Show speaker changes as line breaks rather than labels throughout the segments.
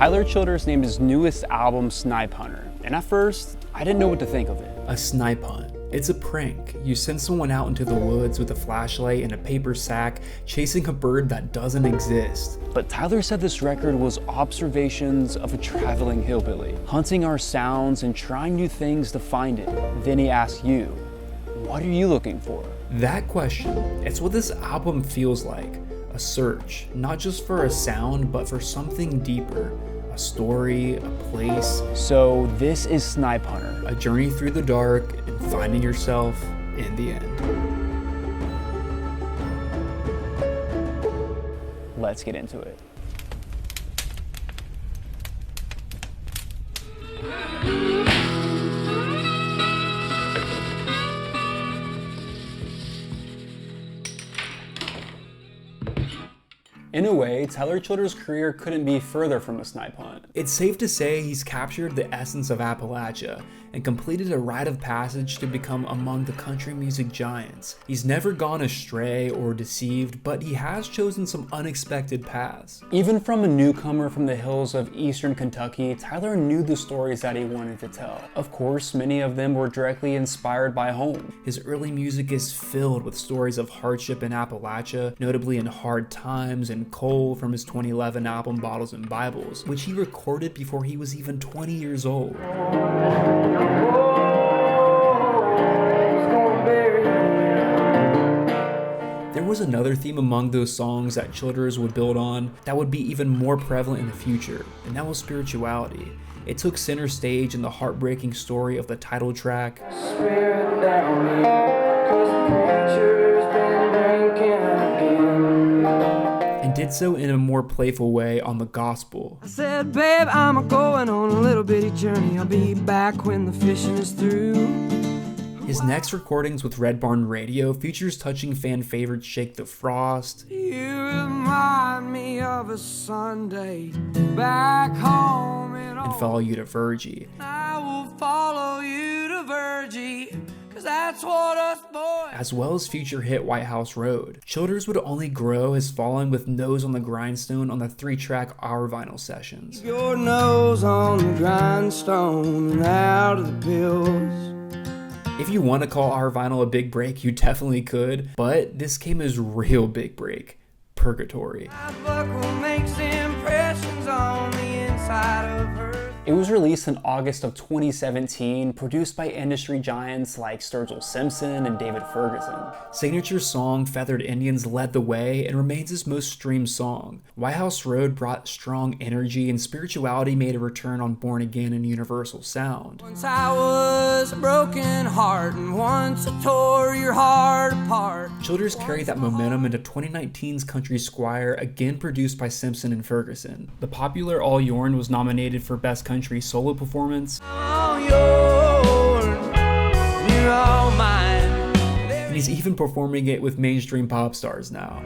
Tyler Childers named his newest album Snipe Hunter, and at first, I didn't know what to think of it.
A snipe hunt. It's a prank. You send someone out into the woods with a flashlight and a paper sack, chasing a bird that doesn't exist.
But Tyler said this record was observations of a traveling hillbilly, hunting our sounds and trying new things to find it. Then he asked you, what are you looking for?
That question, it's what this album feels like. A search, not just for a sound, but for something deeper. A story, a place.
So this is Snipe Hunter.
A journey through the dark and finding yourself in the end.
Let's get into it. In a way, Tyler Childers' career couldn't be further from a snipe hunt.
It's safe to say he's captured the essence of Appalachia and completed a rite of passage to become among the country music giants. He's never gone astray or deceived, but he has chosen some unexpected paths.
Even from a newcomer from the hills of eastern Kentucky, Tyler knew the stories that he wanted to tell. Of course, many of them were directly inspired by home.
His early music is filled with stories of hardship in Appalachia, notably in Hard Times and Coal from his 2011 album Bottles and Bibles, which he recorded before he was even 20 years old. There was another theme among those songs that Childers would build on that would be even more prevalent in the future, and that was spirituality. It took center stage in the heartbreaking story of the title track, Spirit down me, 'cause the preacher's been drinking again, and did so in a more playful way on the gospel.
I said, babe, I'm a-going on a little bitty journey. I'll be back when the fishing is through.
His next recordings with Red Barn Radio features touching fan favorites Shake the Frost,
You remind me of a Sunday back home in
and Follow You to Virgie.
I will follow you to Virgie, 'cause that's what us boys.
As well as future hit White House Road. Childers would only grow his following with Nose on the Grindstone on the 3-track Our Vinyl sessions.
Your nose on the grindstone and out of the pills.
If you want to call Our Vinyl a big break, you definitely could, but this came as real big break, Purgatory.
My buckle makes impressions on the inside of her.
It was released in August of 2017, produced by industry giants like Sturgill Simpson and David Ferguson.
Signature song Feathered Indians led the way and remains his most streamed song. White House Road brought strong energy, and spirituality made a return on Born Again and Universal Sound.
Once I was a broken heart, and once I tore your heart apart.
Childers carried that momentum into 2019's Country Squire, again produced by Simpson and Ferguson. The popular All Yourn was nominated for Best Country Solo Performance.
All yours, you're all mine.
And he's even performing it with mainstream pop stars now.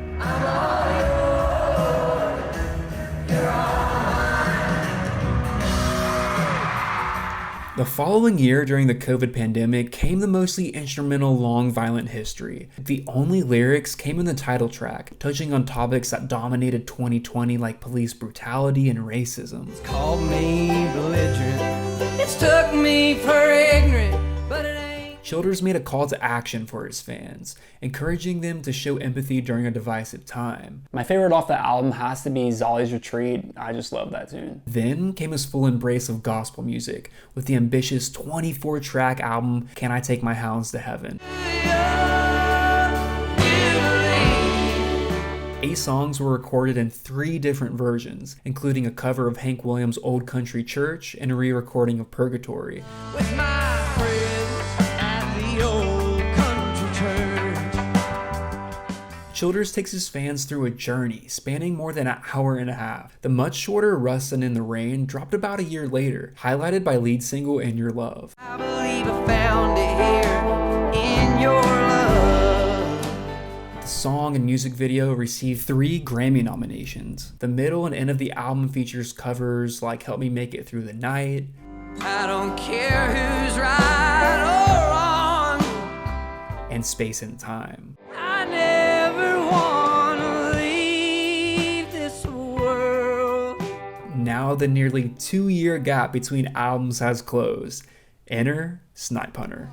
The following year, during the COVID pandemic, came the mostly instrumental Long Violent History. The only lyrics came in the title track, touching on topics that dominated 2020 like police brutality and racism.
It's called me belligerent, it's took me for ignorant, but it ain't.
Childers made a call to action for his fans, encouraging them to show empathy during a divisive time.
My favorite off the album has to be Zolly's Retreat. I just love that tune.
Then came his full embrace of gospel music, with the ambitious 24-track album Can I Take My Hounds to Heaven. 8 songs were recorded in 3 different versions, including a cover of Hank Williams' Old Country Church and a re-recording of Purgatory.
With my friends at the Old Country Church.
Childers takes his fans through a journey spanning more than an hour and a half. The much shorter Rustin' in the Rain dropped about a year later, highlighted by lead single In Your Love.
I believe I found it here in your love.
The song and music video received 3 Grammy nominations. The middle and end of the album features covers like Help Me Make It Through the Night,
I don't care who's right or wrong,
and Space and Time.
I never wanna leave this world.
and now the nearly 2-year gap between albums has closed. Enter Snipe Hunter.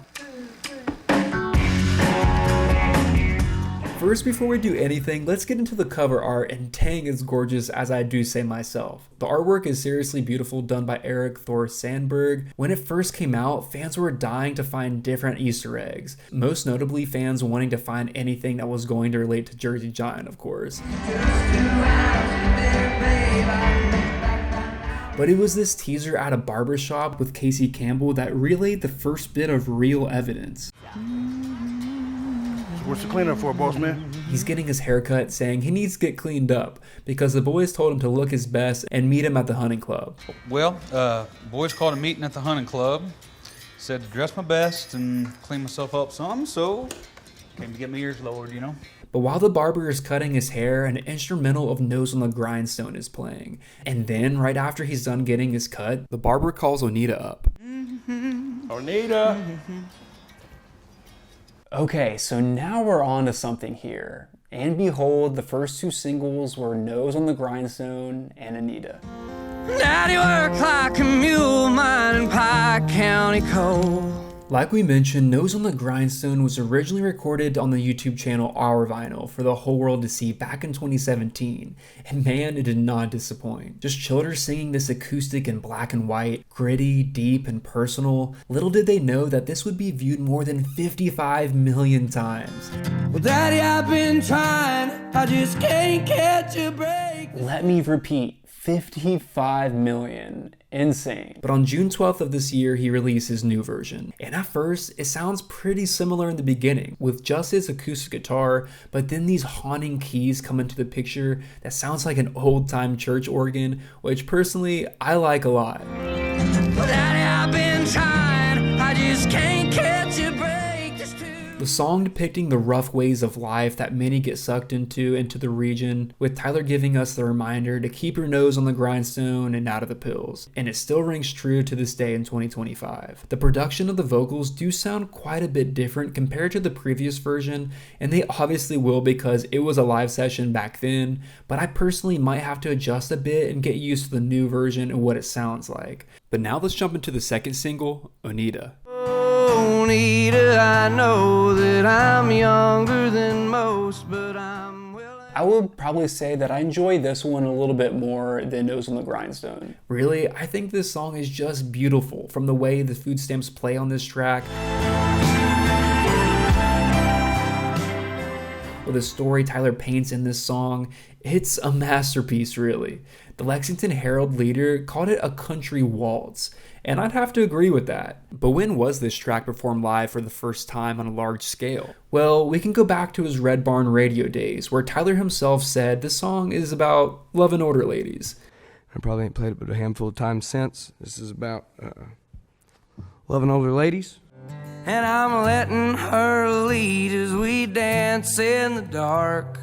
First, before we do anything, let's get into the cover art, and dang, it's gorgeous as I do say myself. The artwork is seriously beautiful, done by Eric Thor Sandberg. When it first came out, fans were dying to find different Easter eggs, most notably fans wanting to find anything that was going to relate to Jersey Giant, of course. But it was this teaser at a barbershop with Casey Campbell that relayed the first bit of real evidence.
What's the cleanup for, boss man?
He's getting his haircut, saying he needs to get cleaned up because the boys told him to look his best and meet him at the hunting club.
Well, boys called a meeting at the hunting club. Said to dress my best and clean myself up some, so came to get my ears lowered, you know.
But while the barber is cutting his hair, an instrumental of Nose on the Grindstone is playing. And then, right after he's done getting his cut, the barber calls Onita up.
Onita!
Okay, so now we're on to something here. And behold, the first two singles were Nose on the Grindstone and Anita.
Daddy worked like a mule mining Pike County coal.
Like we mentioned, Nose on the Grindstone was originally recorded on the YouTube channel Our Vinyl for the whole world to see back in 2017, and man, it did not disappoint. Just children singing this acoustic in black and white, gritty, deep, and personal. Little did they know that this would be viewed more than 55 million times.
Well, Daddy, I've been trying, I just can't catch a break.
Let me repeat, 55 million. Insane.
But on June 12th of this year, he released his new version. And at first, it sounds pretty similar in the beginning, with just his acoustic guitar, but then these haunting keys come into the picture that sounds like an old-time church organ, which personally, I like a lot.
Well, Daddy, I've been trying, I just can't catch a break.
The song depicting the rough ways of life that many get sucked into the region, with Tyler giving us the reminder to keep your nose on the grindstone and out of the pills. And it still rings true to this day in 2025. The production of the vocals do sound quite a bit different compared to the previous version, and they obviously will because it was a live session back then, but I personally might have to adjust a bit and get used to the new version and what it sounds like. But now let's jump into the second single, Onita.
Onita, I know that I'm younger than most, but I'm willing.
I would probably say that I enjoy this one a little bit more than Nose on the Grindstone.
Really, I think this song is just beautiful, from the way the food stamps play on this track, or the story Tyler paints in this song. It's a masterpiece, really. The Lexington Herald leader called it a country waltz, and I'd have to agree with that. But when was this track performed live for the first time on a large scale? Well, we can go back to his Red Barn radio days, where Tyler himself said this song is about loving older ladies.
I probably ain't played it but a handful of times since. This is about loving older ladies.
And I'm letting her lead as we dance in the dark.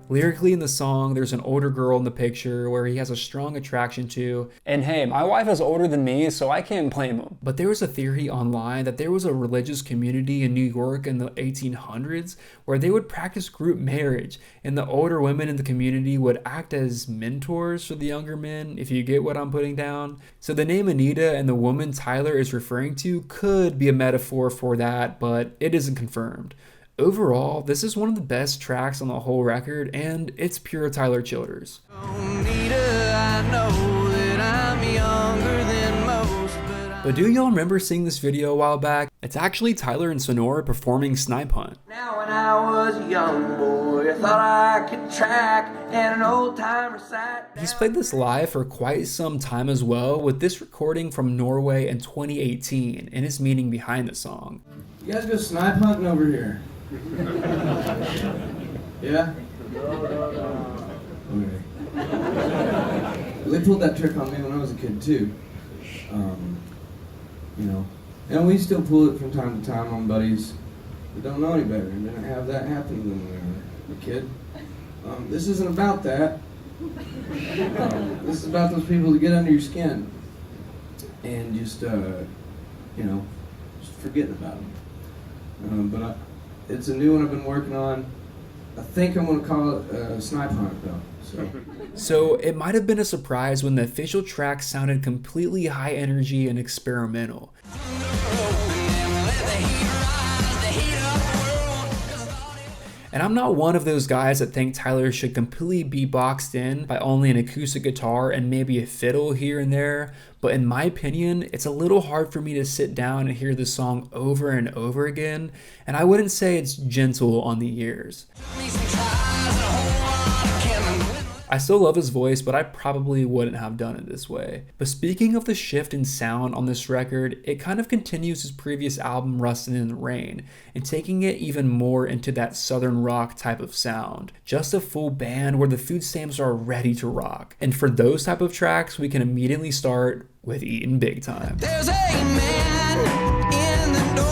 Lyrically in the song, there's an older girl in the picture where he has a strong attraction to.
And hey, my wife is older than me, so I can't blame him.
But there was a theory online that there was a religious community in New York in the 1800s where they would practice group marriage, and the older women in the community would act as mentors for the younger men, if you get what I'm putting down. So the name Anita and the woman Tyler is referring to could be a metaphor for that, but it isn't confirmed. Overall, this is one of the best tracks on the whole record, and it's pure Tyler Childers.
Onita, I know that I'm younger than most,
But do y'all remember seeing this video a while back? It's actually Tyler and Sonora performing Snipe Hunt.
now when I was a young boy, I thought I could track and an old timer sat down.
He's played this live for quite some time as well, with this recording from Norway in 2018 and his meaning behind the song.
You guys go snipe hunting over here? Yeah? Okay. They pulled that trick on me when I was a kid too. You know, and we still pull it from time to time on buddies that don't know any better and didn't have that happen to them when they were a kid. This isn't about that. This is about those people that get under your skin and just, you know, just forgetting about them. It's a new one I've been working on. I think I'm going to call it Snipe Hunter, though.
So it might have been a surprise when the official track sounded completely high energy and experimental. And I'm not one of those guys that think Tyler should completely be boxed in by only an acoustic guitar and maybe a fiddle here and there, but in my opinion, it's a little hard for me to sit down and hear the song over and over again, and I wouldn't say it's gentle on the ears. I still love his voice, but I probably wouldn't have done it this way. But speaking of the shift in sound on this record, it kind of continues his previous album Rustin' in the Rain, and taking it even more into that southern rock type of sound. Just a full band where the food stamps are ready to rock. And for those type of tracks, we can immediately start with Eatin' Big Time.
There's a man in the doorway.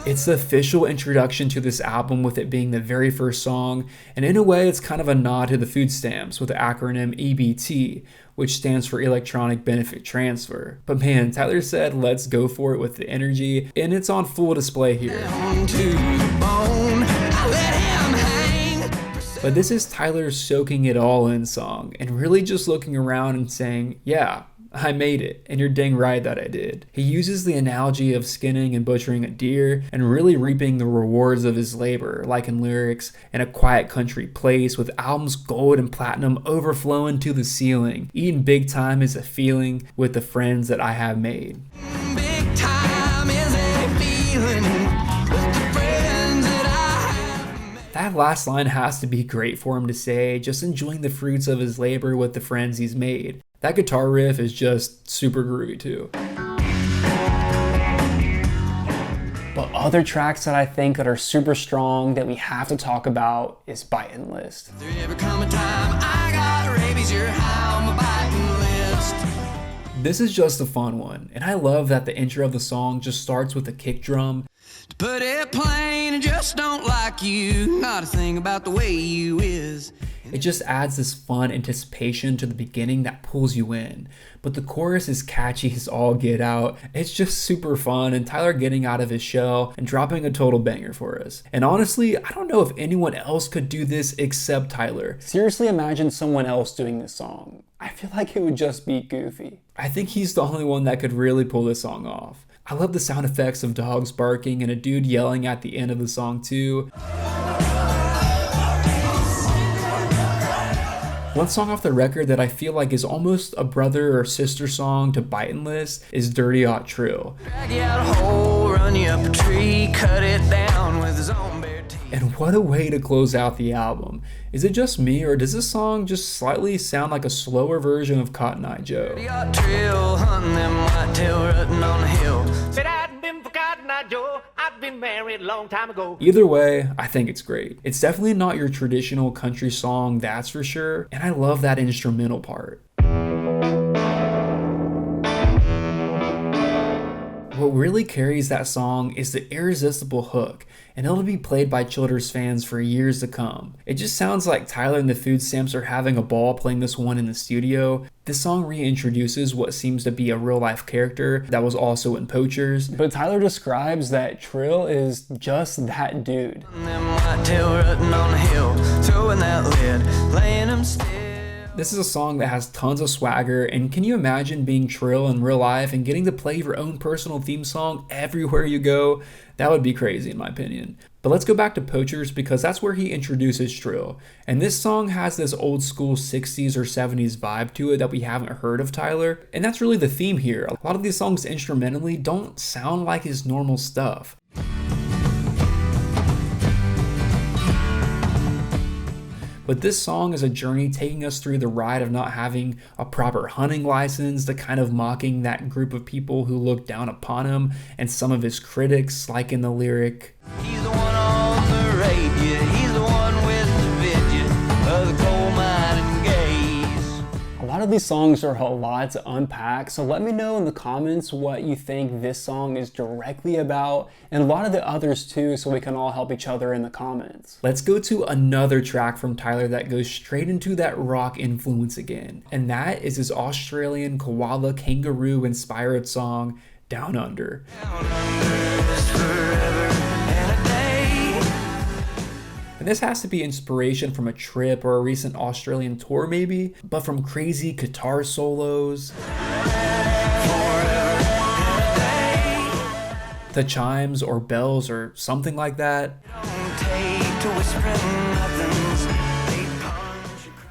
It's the official introduction to this album, with it being the very first song, and in a way it's kind of a nod to the food stamps with the acronym EBT, which stands for Electronic Benefit Transfer. But man, Tyler said let's go for it with the energy, and it's on full display here. But this is Tyler soaking it all in song, and really just looking around and saying, yeah, I made it, and you're dang right that I did. He uses the analogy of skinning and butchering a deer and really reaping the rewards of his labor, like in lyrics, in a quiet country place with albums gold and platinum overflowing to the ceiling. Eating big time is a feeling with the friends that I have made.
Big time is a feeling with the friends that I have.
That last line has to be great for him to say, just enjoying the fruits of his labor with the friends he's made. That guitar riff is just super groovy too.
But other tracks that I think that are super strong that we have to talk about is Bitin' List.
There ever come a time I got rabies, you're high on my biting list.
This is just a fun one, and I love that the intro of the song just starts with a kick drum.
To put it plain, I just don't like you, not a thing about the way you is.
It just adds this fun anticipation to the beginning that pulls you in. But the chorus is catchy as all get out. It's just super fun, and Tyler getting out of his shell and dropping a total banger for us. And honestly, I don't know if anyone else could do this except Tyler.
Seriously, imagine someone else doing this song. I feel like it would just be goofy.
I think he's the only one that could really pull this song off. I love the sound effects of dogs barking and a dude yelling at the end of the song too. One song off the record that I feel like is almost a brother or sister song to Bitin' List is Dirty Hot Trill.
Drag you out a hole, run you up a tree, cut it down with his own bare teeth.
And what a way to close out the album. Is it just me, or does this song just slightly sound like a slower version of Cotton Eye Joe?
Dirty hot trill, hunting them whitetail rutting on the hill.
Said I'd been for Cotton Eye Joe, I'd been married a long time ago.
Either way, I think it's great. It's definitely not your traditional country song, that's for sure, and I love that instrumental part. What really carries that song is the irresistible hook, and it'll be played by Childers fans for years to come. It just sounds like Tyler and the Food Stamps are having a ball playing this one in the studio. This song reintroduces what seems to be a real life character that was also in Poachers.
But Tyler describes that Trill is just that dude.
Them whitetail rutting on the hill, throwing that lid, laying them still.
This is a song that has tons of swagger, and can you imagine being Trill in real life and getting to play your own personal theme song everywhere you go? That would be crazy in my opinion. But let's go back to Poachers because that's where he introduces Trill. And this song has this old school 60s or 70s vibe to it that we haven't heard of Tyler. And that's really the theme here. A lot of these songs instrumentally don't sound like his normal stuff. But this song is a journey taking us through the ride of not having a proper hunting license, the kind of mocking that group of people who look down upon him, and some of his critics, like in the lyric,
He's the one on the radio, he's the one with the vision of the coal mine and gaze.
A lot of these songs are a lot to unpack, so let me know in the comments what you think this song is directly about, and a lot of the others too, so we can all help each other in the comments.
Let's go to another track from Tyler that goes straight into that rock influence again, and that is his Australian koala kangaroo inspired song, Down Under.
Down under is forever and a day.
And this has to be inspiration from a trip or a recent Australian tour maybe, but from crazy guitar solos, the chimes or bells or something like that.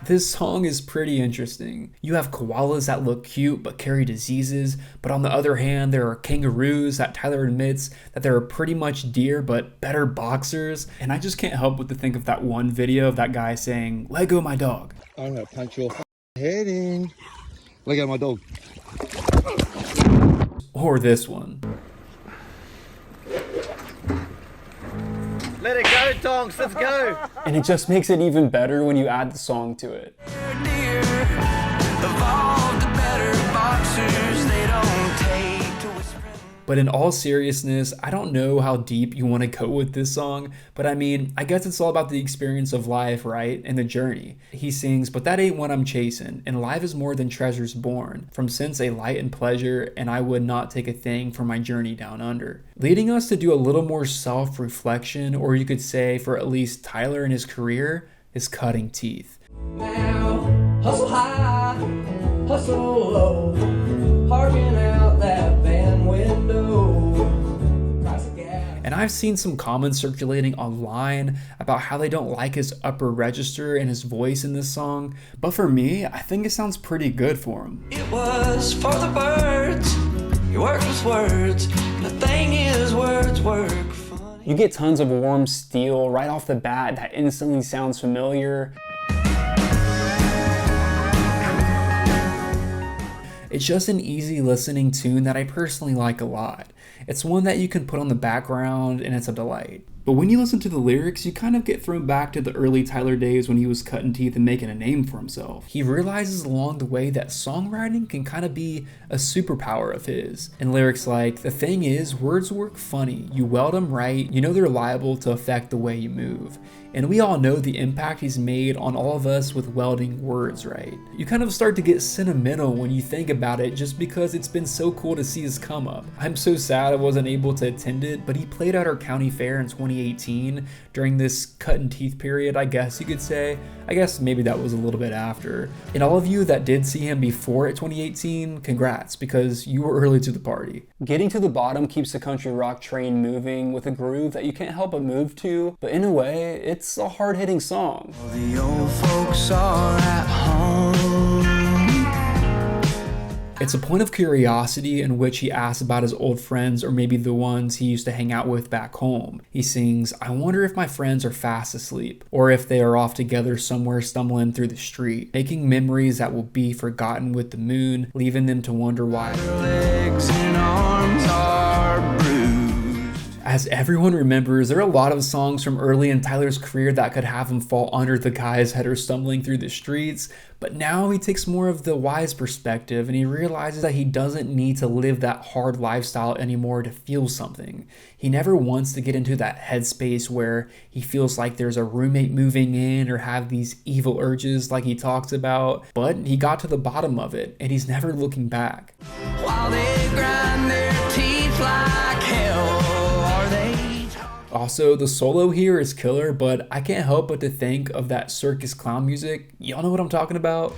This song is pretty interesting. You have koalas that look cute but carry diseases, but on the other hand, there are kangaroos that Tyler admits that they're pretty much deer but better boxers. And I just can't help but to think of that one video of that guy saying, "Let go my dog."
I'm gonna punch your head in. Let go my dog.
Or this one.
Let it go, Tonks, let's go.
And it just makes it even better when you add the song to it.
But in all seriousness, I don't know how deep you want to go with this song, but I mean, I guess it's all about the experience of life, right? And the journey. He sings, "But that ain't what I'm chasing, and life is more than treasures born. From since a light and pleasure, and I would not take a thing for my journey down under." Leading us to do a little more self-reflection, or you could say for at least Tyler in his career, is cutting teeth.
Now, hustle high, hustle low, parking out that van window. Price of gas.
And I've seen some comments circulating online about how they don't like his upper register and his voice in this song, but for me, I think it sounds pretty good for him.
It was for the birds. You work with words. The thing is, words work funny.
You get tons of warm steel right off the bat that instantly sounds familiar.
It's just an easy listening tune that I personally like a lot. It's one that you can put on the background and it's a delight. But when you listen to the lyrics, you kind of get thrown back to the early Tyler days when he was cutting teeth and making a name for himself. He realizes along the way that songwriting can kind of be a superpower of his. And lyrics like, "The thing is, words work funny. You weld them right. You know they're liable to affect the way you move." And we all know the impact he's made on all of us with welding words right. You kind of start to get sentimental when you think about it just because it's been so cool to see his come up. I'm so sad I wasn't able to attend it, but he played at our county fair in 2018 during this cutting teeth period, I guess you could say. I guess maybe that was a little bit after. And all of you that did see him before at 2018, congrats, because you were early to the party.
Getting to the bottom keeps the country rock train moving with a groove that you can't help but move to, but in a way, it's a hard-hitting song.
The old folks are at home.
It's a point of curiosity in which he asks about his old friends or maybe the ones he used to hang out with back home. He sings, "I wonder if my friends are fast asleep, or if they are off together somewhere stumbling through the street, making memories that will be forgotten with the moon, leaving them to wonder why."
Legs and arms are bruised.
As everyone remembers, there are a lot of songs from early in Tyler's career that could have him fall under the guys that are stumbling through the streets, but now he takes more of the wise perspective and he realizes that he doesn't need to live that hard lifestyle anymore to feel something. He never wants to get into that headspace where he feels like there's a roommate moving in or have these evil urges like he talks about, but he got to the bottom of it and he's never looking back.
While they grind their teeth like hell.
Also, the solo here is killer, but I can't help but to think of that circus clown music. Y'all know what I'm talking about?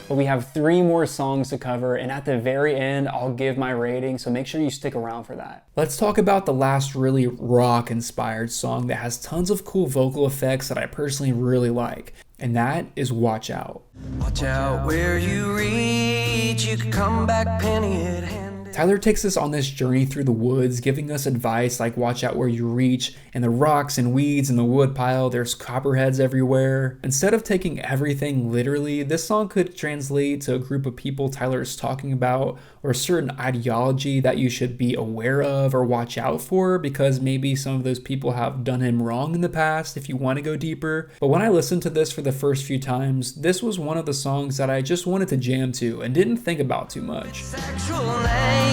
But we have 3 more songs to cover, and at the very end, I'll give my rating, so make sure you stick around for that.
Let's talk about the last really rock-inspired song that has tons of cool vocal effects that I personally really like, and that is Watch Out.
Watch out where you reach, you can come back penny-handed.
Tyler takes us on this journey through the woods, giving us advice like watch out where you reach, and the rocks and weeds in the wood pile, there's copperheads everywhere. Instead of taking everything literally, this song could translate to a group of people Tyler is talking about, or a certain ideology that you should be aware of or watch out for, because maybe some of those people have done him wrong in the past if you want to go deeper. But when I listened to this for the first few times, this was one of the songs that I just wanted to jam to and didn't think about too much.
Sexual name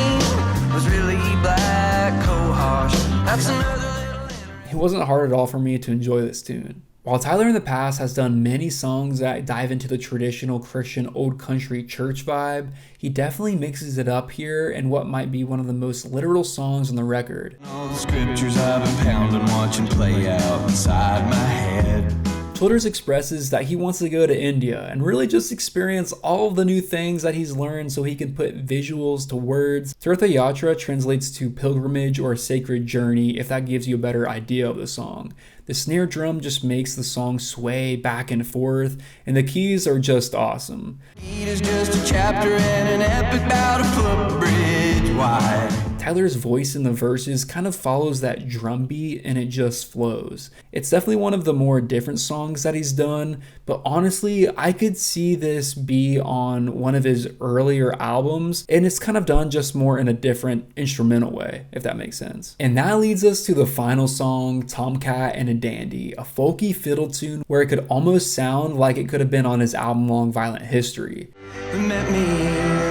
was really black cohosh. That's another little.
It wasn't hard at all for me to enjoy this tune. While Tyler in the past has done many songs that dive into the traditional Christian old country church vibe, he definitely mixes it up here in what might be one of the most literal songs on the record.
All the scriptures I've been pounding, watching play out inside my head.
Childers expresses that he wants to go to India and really just experience all of the new things that he's learned so he can put visuals to words. Tirtha Yatra translates to pilgrimage or sacred journey, if that gives you a better idea of the song. The snare drum just makes the song sway back and forth, and the keys are just awesome.
It is just a chapter and an epic about a footbridge wide.
Tyler's voice in the verses kind of follows that drum beat and it just flows. It's definitely one of the more different songs that he's done, but honestly, I could see this be on one of his earlier albums, and it's kind of done just more in a different instrumental way, if that makes sense. And that leads us to the final song, Tomcat and a Dandy, a folky fiddle tune where it could almost sound like it could have been on his album Long Violent History.
It met me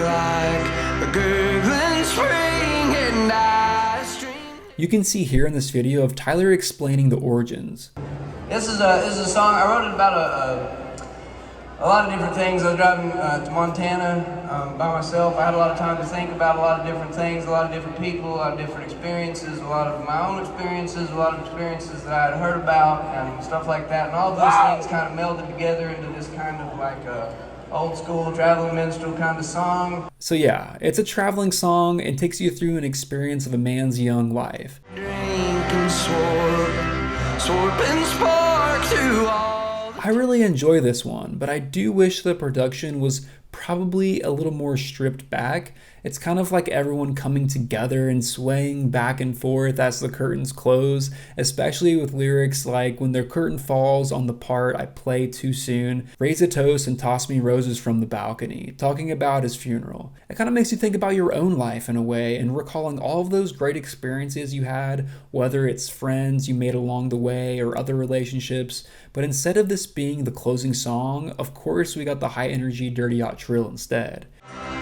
like a gurgling spring.
You can see here in this video of Tyler explaining the origins.
This is a song I wrote about a lot of different things. I was driving to Montana by myself. I had a lot of time to think about a lot of different things, a lot of different people, a lot of different experiences, a lot of my own experiences, a lot of experiences that I had heard about and stuff like that. And all those things kind of melded together into this kind of like a old school traveling minstrel kind of song.
So yeah, it's a traveling song and takes you through an experience of a man's young life.
Drinking sword and spark through all.
I really enjoy this one, but I do wish the production was probably a little more stripped back. It's kind of like everyone coming together and swaying back and forth as the curtains close, especially with lyrics like, when the curtain falls on the part I play too soon, raise a toast and toss me roses from the balcony, talking about his funeral. It kind of makes you think about your own life in a way and recalling all of those great experiences you had, whether it's friends you made along the way or other relationships. But instead of this being the closing song, of course we got the high energy Dirty Yacht Trill instead.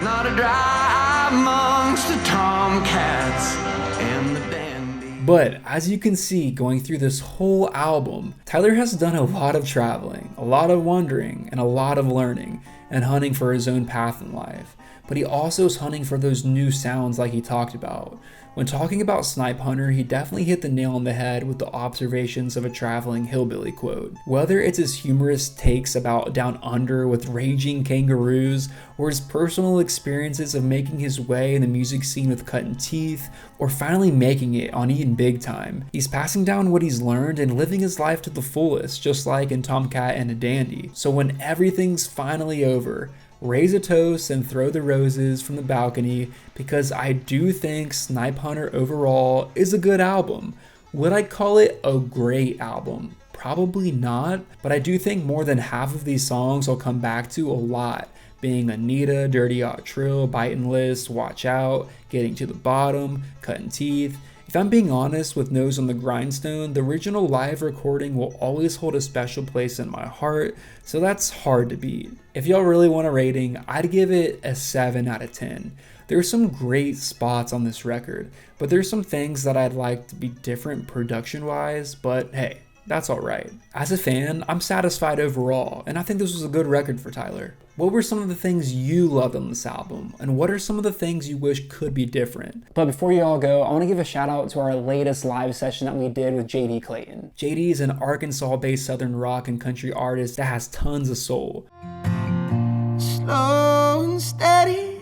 Not a dry amongst the tomcats and the dandy.
But as you can see going through this whole album, Tyler has done a lot of traveling, a lot of wandering, and a lot of learning and hunting for his own path in life. But he also is hunting for those new sounds like he talked about. When talking about Snipe Hunter, he definitely hit the nail on the head with the observations of a traveling hillbilly quote. Whether it's his humorous takes about down under with raging kangaroos, or his personal experiences of making his way in the music scene with Cutting Teeth, or finally making it on Eatin' Big Time, he's passing down what he's learned and living his life to the fullest, just like in Tomcat and a Dandy. So when everything's finally over, raise a toast and throw the roses from the balcony, because I do think Snipe Hunter overall is a good album. Would I call it a great album? Probably not, but I do think more than half of these songs I'll come back to a lot, being Anita, Dirty Yacht Trill, Bitin' List, Watch Out, Getting to the Bottom, Cutting Teeth. If I'm being honest, with Nose on the Grindstone, the original live recording will always hold a special place in my heart, so that's hard to beat. If y'all really want a rating, I'd give it a 7 out of 10. There's some great spots on this record, but there's some things that I'd like to be different production-wise, but hey, that's alright. As a fan, I'm satisfied overall, and I think this was a good record for Tyler. What were some of the things you loved on this album, and what are some of the things you wish could be different?
But before you all go, I want to give a shout out to our latest live session that we did with JD Clayton.
JD is an Arkansas-based southern rock and country artist that has tons of soul.
Slow and steady,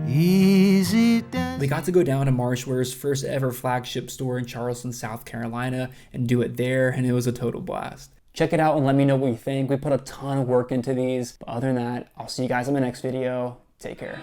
easy does.
We got to go down to Marshware's first ever flagship store in Charleston, South Carolina, and do it there, and it was a total blast.
Check it out and let me know what you think. We put a ton of work into these. But other than that, I'll see you guys in my next video. Take care.